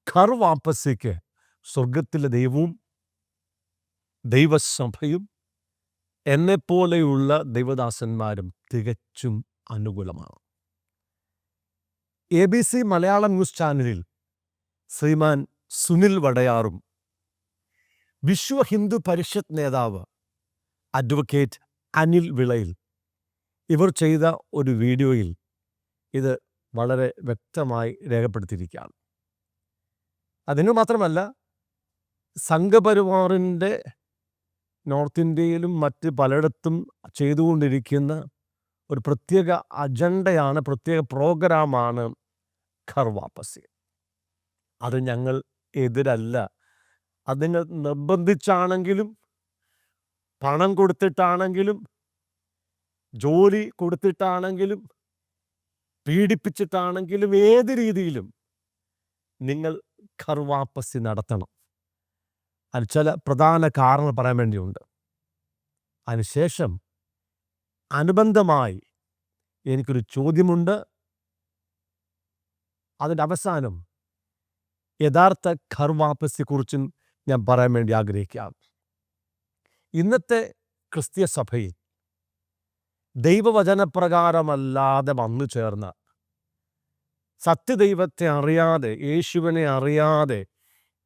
ഘർ വാപ്പസിക്ക് സ്വർഗത്തിലെ ദൈവവും ദൈവസഭയും എന്നെപ്പോലെയുള്ള ദൈവദാസന്മാരും തികച്ചും അനുകൂലമാണ്. ABC മലയാളം ന്യൂസ് ചാനലിൽ ശ്രീമാൻ സുനിൽ വടയാറും വിശ്വ ഹിന്ദു പരിഷത്ത് നേതാവ് അഡ്വക്കേറ്റ് അനിൽ വിളയിൽ ഇവർ ചെയ്ത ഒരു വീഡിയോയിൽ ഇത് വളരെ വ്യക്തമായി രേഖപ്പെടുത്തിയിരിക്കുകയാണ്. അതിനു മാത്രമല്ല, സംഘപരിവാറിൻ്റെ നോർത്ത് ഇന്ത്യയിലും മറ്റ് പലയിടത്തും ചെയ്തുകൊണ്ടിരിക്കുന്ന ഒരു പ്രത്യേക അജണ്ടയാണ്, പ്രത്യേക പ്രോഗ്രാമാണ് ഘർ വാപ്പസി. അത് ഞങ്ങൾ എതിരല്ല. അത് നിങ്ങൾ നിർബന്ധിച്ചാണെങ്കിലും, പണം കൊടുത്തിട്ടാണെങ്കിലും, ജോലി കൊടുത്തിട്ടാണെങ്കിലും, പീഡിപ്പിച്ചിട്ടാണെങ്കിലും, ഏത് രീതിയിലും നിങ്ങൾ ഘർ വാപ്പസി നടത്തണം. അതിന് ചില പ്രധാന കാരണങ്ങൾ പറയാൻ വേണ്ടിയുണ്ട്. അതിനുശേഷം അനുബന്ധമായി എനിക്കൊരു ചോദ്യമുണ്ട്. അതിൻ്റെ അവസാനം യഥാർത്ഥ ഘർ വാപ്പസിയെക്കുറിച്ചും ഞാൻ പറയാൻ വേണ്ടി ആഗ്രഹിക്കാം. ഇന്നത്തെ ക്രിസ്തീയ സഭയിൽ ദൈവവചനപ്രകാരമല്ലാതെ വന്നു ചേർന്ന, സത്യദൈവത്തെ അറിയാതെ, യേശുവിനെ അറിയാതെ,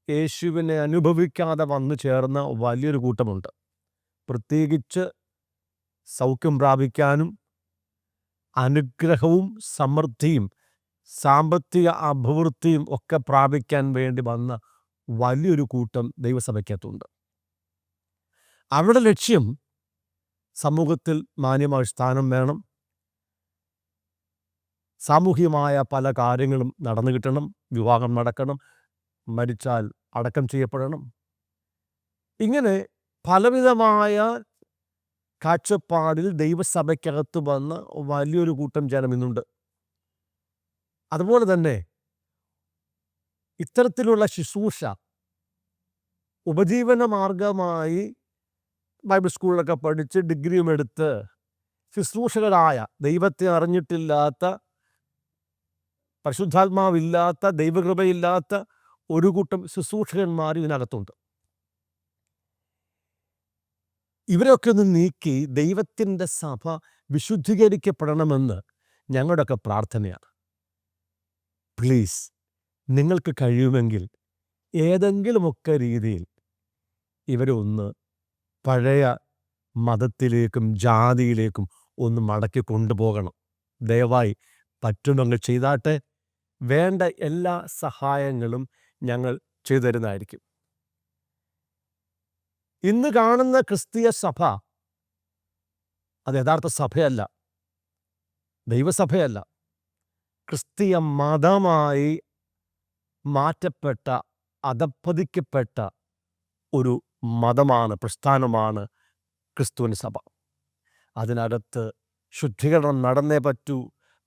യേശുവിനെ അനുഭവിക്കാതെ വന്നു ചേർന്ന വലിയൊരു കൂട്ടമുണ്ട്. പ്രത്യേകിച്ച് സൗഖ്യം പ്രാപിക്കാനും അനുഗ്രഹവും സമൃദ്ധിയും സാമ്പത്തിക അഭിവൃദ്ധിയും ഒക്കെ പ്രാപിക്കാൻ വേണ്ടി വന്ന വലിയൊരു കൂട്ടം ദൈവസഭയ്ക്കകത്തുണ്ട്. അവരുടെ ലക്ഷ്യം സമൂഹത്തിൽ മാന്യമായ സ്ഥാനം വേണം, സാമൂഹികമായ പല കാര്യങ്ങളും നടന്നു കിട്ടണം, വിവാഹം നടക്കണം, മരിച്ചാൽ അടക്കം ചെയ്യപ്പെടണം. ഇങ്ങനെ പലവിധമായ കാഴ്ചപ്പാടിൽ ദൈവസഭയ്ക്കകത്ത് വന്ന വലിയൊരു കൂട്ടം ജനം ഇന്നുണ്ട്. അതുപോലെ തന്നെ ഇത്തരത്തിലുള്ള ശുശ്രൂഷ ഉപജീവന മാർഗമായി ബൈബിൾ സ്കൂളിലൊക്കെ പഠിച്ച് ഡിഗ്രിയും എടുത്ത് ശുശ്രൂഷകരായ, ദൈവത്തെ അറിഞ്ഞിട്ടില്ലാത്ത, പരിശുദ്ധാത്മാവില്ലാത്ത, ദൈവകൃപയില്ലാത്ത ഒരു കൂട്ടം ശുശ്രൂഷകന്മാർ ഇതിനകത്തുണ്ട്. ഇവരൊക്കെ ഒന്ന് നീക്കി ദൈവത്തിൻ്റെ സഭ വിശുദ്ധീകരിക്കപ്പെടണമെന്ന് ഞങ്ങളുടെയൊക്കെ പ്രാർത്ഥനയാണ്. പ്ലീസ്, നിങ്ങൾക്ക് കഴിയുമെങ്കിൽ ഏതെങ്കിലുമൊക്കെ രീതിയിൽ ഇവരെ ഒന്ന് പഴയ മതത്തിലേക്കും ജാതിയിലേക്കും ഒന്ന് മടക്കി കൊണ്ടുപോകണം. ദയവായി പറ്റുമെങ്കിൽ ചെയ്താട്ടെ. വേണ്ട എല്ലാ സഹായങ്ങളും ഞങ്ങൾ ചെയ്തു തരുന്നതായിരിക്കും. ഇന്ന് കാണുന്ന ക്രിസ്തീയ സഭ അത് യഥാർത്ഥ സഭയല്ല, ദൈവസഭയല്ല. ക്രിസ്തീയ മതമായി മാറ്റപ്പെട്ട, അധപ്പതിക്കപ്പെട്ട ഒരു മതമാണ്, പ്രസ്ഥാനമാണ് ക്രിസ്തുവിൻ സഭ. അതിനകത്ത് ശുദ്ധീകരണം നടന്നേ പറ്റൂ.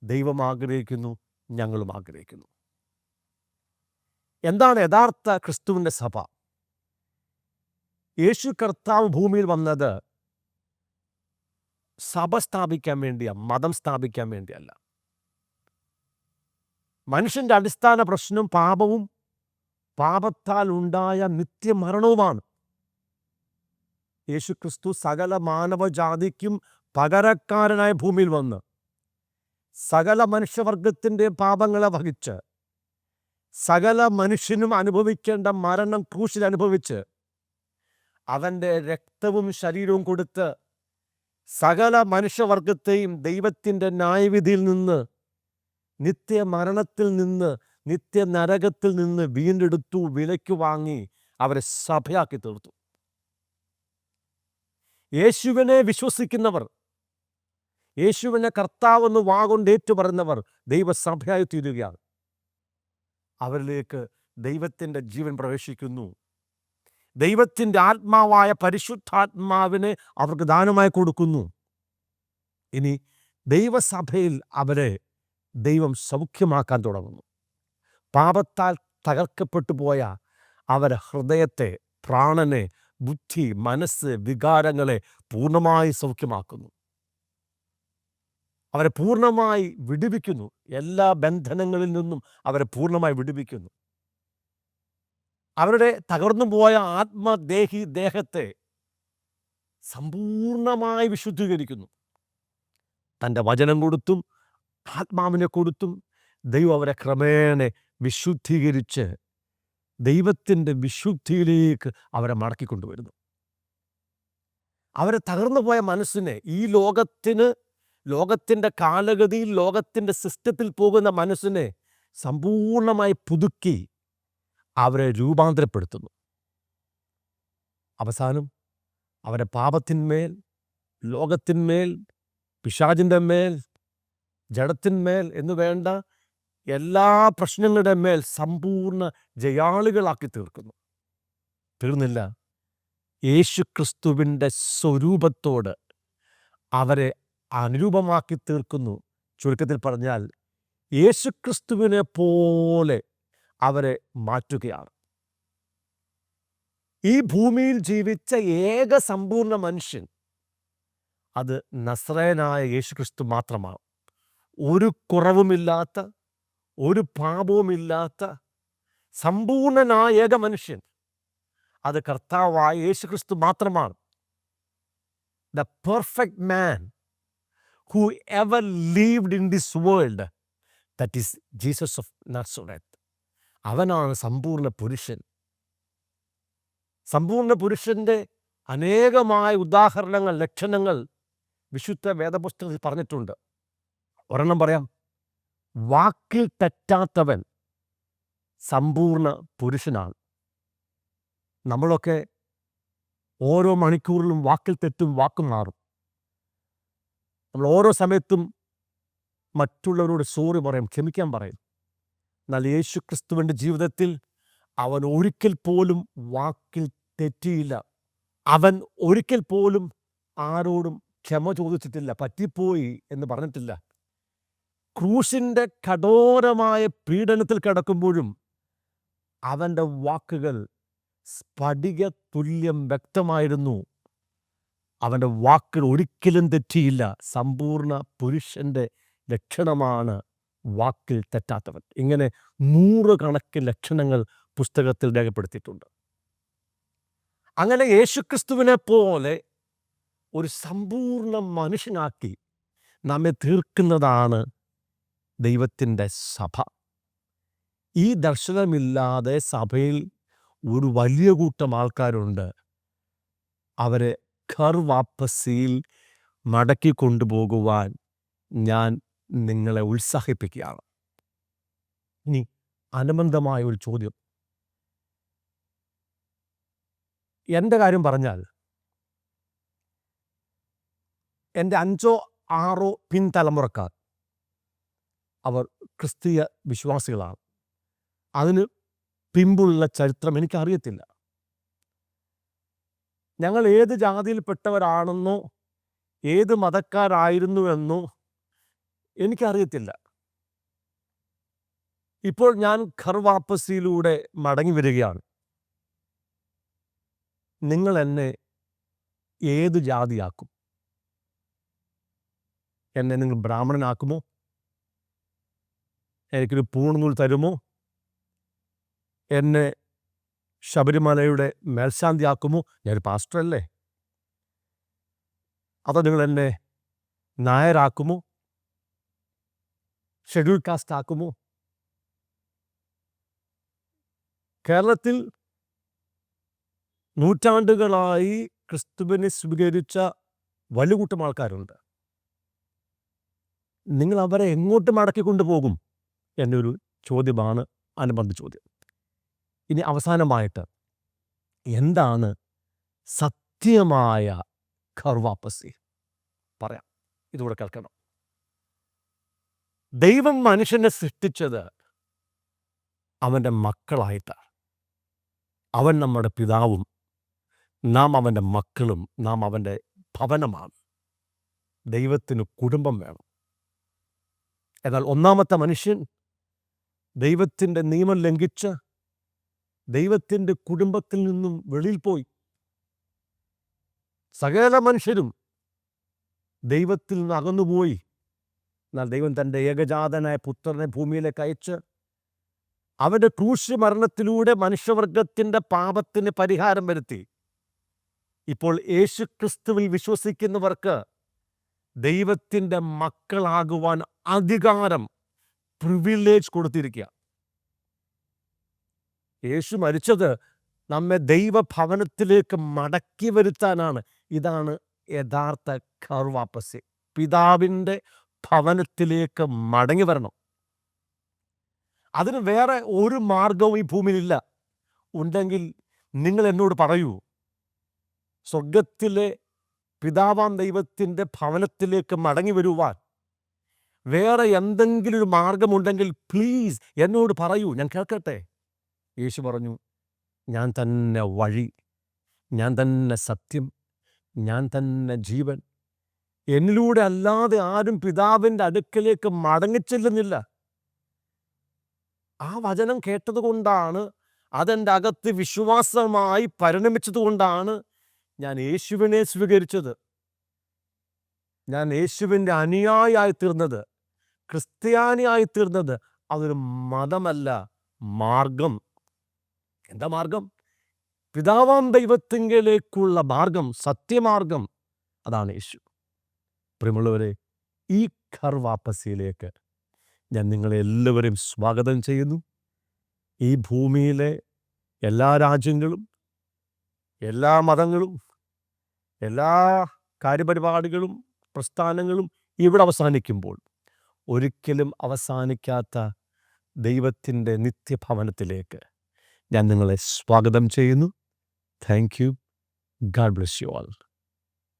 ദൈവം ആഗ്രഹിക്കുന്നു, ഞങ്ങളും ആഗ്രഹിക്കുന്നു. എന്താണ് യഥാർത്ഥ ക്രിസ്തുവിൻ്റെ സഭ? യേശു കർത്താവ് ഭൂമിയിൽ വന്നത് സഭ സ്ഥാപിക്കാൻ വേണ്ടിയാണ്, മതം സ്ഥാപിക്കാൻ വേണ്ടിയല്ല. മനുഷ്യൻ്റെ അടിസ്ഥാന പ്രശ്നം പാപവും പാപത്താൽ ഉണ്ടായ നിത്യമരണവുമാണ്. യേശു ക്രിസ്തു സകല മാനവജാതിക്കും പകരക്കാരനായ ഭൂമിയിൽ വന്ന് സകല മനുഷ്യവർഗത്തിൻ്റെ പാപങ്ങളെ വഹിച്ച് സകല മനുഷ്യനും അനുഭവിക്കേണ്ട മരണം ക്രൂശിൽ അനുഭവിച്ച് അവൻ്റെ രക്തവും ശരീരവും കൊടുത്ത് സകല മനുഷ്യവർഗത്തെയും ദൈവത്തിൻ്റെ ന്യായവിധിയിൽ നിന്ന്, നിത്യമരണത്തിൽ നിന്ന്, നിത്യനരകത്തിൽ നിന്ന് വീണ്ടെടുത്തു, വിലയ്ക്ക് വാങ്ങി അവരെ സഭയാക്കി തീർത്തു. യേശുവിനെ വിശ്വസിക്കുന്നവർ, യേശുവിനെ കർത്താവെന്ന് വാഗൊണ്ട് ഏറ്റുപറയുന്നവർ ദൈവസഭയായി തീരുകയാണ്. അവരിലേക്ക് ദൈവത്തിൻ്റെ ജീവൻ പ്രവേശിക്കുന്നു. ദൈവത്തിൻ്റെ ആത്മാവായ പരിശുദ്ധാത്മാവിനെ അവർക്ക് ദാനമായി കൊടുക്കുന്നു. ഇനി ദൈവസഭയിൽ അവരെ ദൈവം സൗഖ്യമാക്കാൻ തുടങ്ങുന്നു. പാപത്താൽ തകർക്കപ്പെട്ടു പോയ അവരെ ഹൃദയത്തെ, പ്രാണനെ, ബുദ്ധി, മനസ്സ്, വികാരങ്ങളെ പൂർണ്ണമായി സൗഖ്യമാക്കുന്നു. അവരെ പൂർണ്ണമായി വിടുവിക്കുന്നു. എല്ലാ ബന്ധനങ്ങളിൽ നിന്നും അവരെ പൂർണ്ണമായി വിടുവിക്കുന്നു. അവരുടെ തകർന്നു പോയ ദേഹത്തെ സമ്പൂർണമായി വിശുദ്ധീകരിക്കുന്നു. തൻ്റെ വചനം കൊടുത്തും ആത്മാവിനെ കൊടുത്തും ദൈവം അവരെ ക്രമേണ വിശുദ്ധീകരിച്ച് ദൈവത്തിൻ്റെ വിശുദ്ധിയിലേക്ക് അവരെ മടക്കിക്കൊണ്ടുവരുന്നു. അവരെ തകർന്നു പോയ മനസ്സിനെ, ഈ ലോകത്തിൻ്റെ കാലഗതിയിൽ, ലോകത്തിൻ്റെ സിസ്റ്റത്തിൽ പോകുന്ന മനസ്സിനെ സമ്പൂർണമായി പുതുക്കി അവരെ രൂപാന്തരപ്പെടുത്തുന്നു. അവസാനം അവരെ പാപത്തിന്മേൽ, ലോകത്തിന്മേൽ, പിശാചിൻ്റെ മേൽ, ജഡത്തിന്മേൽ എന്നു വേണ്ട എല്ലാ പ്രശ്നങ്ങളുടെ മേൽ സമ്പൂർണ്ണ ജയാളികളാക്കി തീർക്കുന്നു. തീർന്നില്ല, യേശുക്രിസ്തുവിൻ്റെ സ്വരൂപത്തോട് അവരെ അനുരൂപമാക്കി തീർക്കുന്നു. ചുരുക്കത്തിൽ പറഞ്ഞാൽ യേശുക്രിസ്തുവിനെ പോലെ അവരെ മാറ്റുകയാണ്. ഈ ഭൂമിയിൽ ജീവിച്ച ഏക സമ്പൂർണ്ണ മനുഷ്യൻ അത് നസ്രയനായ യേശുക്രിസ്തു മാത്രമാണ്. ഒരു കുറവുമില്ലാത്ത, ഒരു പാപവുമില്ലാത്ത സമ്പൂർണനായ ഏക മനുഷ്യൻ അത് കർത്താവായ യേശുക്രിസ്തു മാത്രമാണ്. The perfect man who ever lived in this world, that is Jesus of നസറത്ത്. അവനാണ് സമ്പൂർണ്ണ പുരുഷൻ. സമ്പൂർണ്ണ പുരുഷൻ്റെ അനേകമായ ഉദാഹരണങ്ങൾ, ലക്ഷണങ്ങൾ വിശുദ്ധ വേദപുസ്തകത്തിൽ പറഞ്ഞിട്ടുണ്ട്. ഒരെണ്ണം പറയാം. വാക്കിൽ തെറ്റാത്തവൻ സമ്പൂർണ്ണ പുരുഷനാണ്. നമ്മളൊക്കെ ഓരോ മണിക്കൂറിലും വാക്കിൽ തെറ്റും, വാക്കും മാറും. നമ്മൾ ഓരോ സമയത്തും മറ്റുള്ളവരോട് സോറി പറയും, ക്ഷമിക്കാൻ പറയും. എന്നാൽ യേശുക്രിസ്തുവിൻ്റെ ജീവിതത്തിൽ അവൻ ഒരിക്കൽ പോലും വാക്കിൽ തെറ്റിയില്ല. അവൻ ഒരിക്കൽ പോലും ആരോടും ക്ഷമ ചോദിച്ചിട്ടില്ല, പറ്റിപ്പോയി എന്ന് പറഞ്ഞിട്ടില്ല. ക്രൂശിൻ്റെ കഠോരമായ പീഡനത്തിൽ കിടക്കുമ്പോഴും അവൻ്റെ വാക്കുകൾ സ്ഫടിക തുല്യം വ്യക്തമായിരുന്നു. അവൻ്റെ വാക്കുകൾ ഒരിക്കലും തെറ്റിയില്ല. സമ്പൂർണ്ണ പുരുഷൻ്റെ ലക്ഷണമാണ് വാക്കിൽ തെറ്റാത്തവൻ. ഇങ്ങനെ 100 കണക്കിന് ലക്ഷണങ്ങൾ പുസ്തകത്തിൽ രേഖപ്പെടുത്തിയിട്ടുണ്ട്. അങ്ങനെ യേശുക്രിസ്തുവിനെ പോലെ ഒരു സമ്പൂർണ്ണ മനുഷ്യനാക്കി നമ്മെ തീർക്കുന്നതാണ് ദൈവത്തിൻ്റെ സഭ. ഈ ദർശനമില്ലാതെ സഭയിൽ ഒരു വലിയ കൂട്ടം ആൾക്കാരുണ്ട്. അവരെ ഘർ വാപ്പസിയിൽ മടക്കി കൊണ്ടുപോകുവാൻ ഞാൻ നിങ്ങളെ ഉത്സാഹിപ്പിക്കുകയാണ്. ഇനി അനുബന്ധമായ ഒരു ചോദ്യം. എൻ്റെ കാര്യം പറഞ്ഞാൽ, എൻ്റെ 5 or 6 പിൻതലമുറക്കാർ അവർ ക്രിസ്തീയ വിശ്വാസികളാണ്. അതിന് പിമ്പുള്ള ചരിത്രം എനിക്കറിയത്തില്ല. ഞങ്ങൾ ഏത് ജാതിയിൽപ്പെട്ടവരാണെന്നോ ഏത് മതക്കാരായിരുന്നുവെന്നോ എനിക്കറിയത്തില്ല. ഇപ്പോൾ ഞാൻ ഘർ വാപ്പസിയിലൂടെ മടങ്ങി വരികയാണ്. നിങ്ങൾ എന്നെ ഏത് ജാതിയാക്കും? എന്നെ നിങ്ങൾ ബ്രാഹ്മണനാക്കുമോ? എനിക്കൊരു പൂണുനൂൽ തരുമോ? എന്നെ ശബരിമലയുടെ മേൽശാന്തിയാക്കുമോ? ഞാനൊരു പാസ്റ്ററല്ലേ? അതോ നിങ്ങൾ എന്നെ നായരാക്കുമോ? Schedule caste ആക്കുമോ? കേരളത്തിൽ നൂറ്റാണ്ടുകളായി ക്രിസ്തുവിനെ സ്വീകരിച്ച വലിയ കൂട്ടം ആൾക്കാരുണ്ട്. നിങ്ങൾ അവരെ എങ്ങോട്ട് മടക്കിക്കൊണ്ടുപോകും എന്നൊരു ചോദ്യമാണ് അനുബന്ധ ചോദ്യം. ഇനി അവസാനമായിട്ട്, എന്താണ് സത്യമായ ഘർ വാപ്പസി? പറയാം, ഇതുകൂടെ കേൾക്കണം. ദൈവം മനുഷ്യനെ സൃഷ്ടിച്ചത് അവൻ്റെ മക്കളായിട്ടാണ്. അവൻ നമ്മുടെ പിതാവും നാം അവൻ്റെ മക്കളും, നാം അവൻ്റെ ഭവനമാണ്. ദൈവത്തിന് കുടുംബം വേണം. എന്നാൽ ഒന്നാമത്തെ മനുഷ്യൻ ദൈവത്തിൻ്റെ നിയമം ലംഘിച്ച് ദൈവത്തിൻ്റെ കുടുംബത്തിൽ നിന്നും വെളിയിൽ പോയി. സകല മനുഷ്യരും ദൈവത്തിൽ നിന്ന് അകന്നുപോയി. എന്നാൽ ദൈവം തൻ്റെ ഏകജാതനായ പുത്രനെ ഭൂമിയിലേക്ക് അയച്ച് അവൻ്റെ ക്രൂശ് മരണത്തിലൂടെ മനുഷ്യവർഗത്തിൻ്റെ പാപത്തിന് പരിഹാരം വരുത്തി. ഇപ്പോൾ യേശുക്രിസ്തുവിൽ വിശ്വസിക്കുന്നവർക്ക് ദൈവത്തിൻ്റെ മക്കളാകുവാൻ അധികാരം, പ്രിവിലേജ് കൊടുത്തിരിക്കുക. യേശു മരിച്ചത് നമ്മെ ദൈവഭവനത്തിലേക്ക് മടക്കി വരുത്താനാണ്. ഇതാണ് യഥാർത്ഥ കർവാപ്പസി. പിതാവിൻ്റെ ഭവനത്തിലേക്ക് മടങ്ങി വരണം. അതിന് വേറെ ഒരു മാർഗവും ഈ ഭൂമിയിലില്ല. ഉണ്ടെങ്കിൽ നിങ്ങൾ എന്നോട് പറയൂ. സ്വർഗത്തിലെ പിതാവാം ദൈവത്തിൻ്റെ ഭവനത്തിലേക്ക് മടങ്ങി വരുവാൻ വേറെ എന്തെങ്കിലും ഒരു മാർഗമുണ്ടെങ്കിൽ പ്ലീസ് എന്നോട് പറയൂ, ഞാൻ കേൾക്കട്ടെ. യേശു പറഞ്ഞു, ഞാൻ തന്നെ വഴി, ഞാൻ തന്നെ സത്യം, ഞാൻ തന്നെ ജീവൻ. എന്നിലൂടെ അല്ലാതെ ആരും പിതാവിൻ്റെ അടുക്കലേക്ക് മടങ്ങിച്ചെല്ലുന്നില്ല. ആ വചനം കേട്ടതുകൊണ്ടാണ്, അതെൻ്റെ അകത്ത് വിശ്വാസമായി പരിണമിച്ചതുകൊണ്ടാണ് ഞാൻ യേശുവിനെ സ്വീകരിച്ചത്. ഞാൻ യേശുവിൻ്റെ അനുയായിയായി തീർന്നത്, ക്രിസ്ത്യാനിയായി തീർന്നത്. അതൊരു മതമല്ല, മാർഗം. എന്താ മാർഗം? പിതാവാം ദൈവത്തിങ്കലേക്കുള്ള മാർഗം, സത്യമാർഗം. അതാണ് യേശു. പ്രിയമുള്ളവരെ, ഈ കർവാപ്പസിയിലേക്ക് ഞാൻ നിങ്ങളെ എല്ലാവരെയും സ്വാഗതം ചെയ്യുന്നു. ഈ ഭൂമിയിലെ എല്ലാ രാജ്യങ്ങളും, എല്ലാ മതങ്ങളും, എല്ലാ കാര്യപരിപാടികളും, പ്രസ്ഥാനങ്ങളും ഇവിടെ അവസാനിക്കുമ്പോൾ ഒരിക്കലും അവസാനിക്കാത്ത ദൈവത്തിൻ്റെ നിത്യഭവനത്തിലേക്ക് ഞാൻ നിങ്ങളെ സ്വാഗതം ചെയ്യുന്നു. Thank you. God bless you all.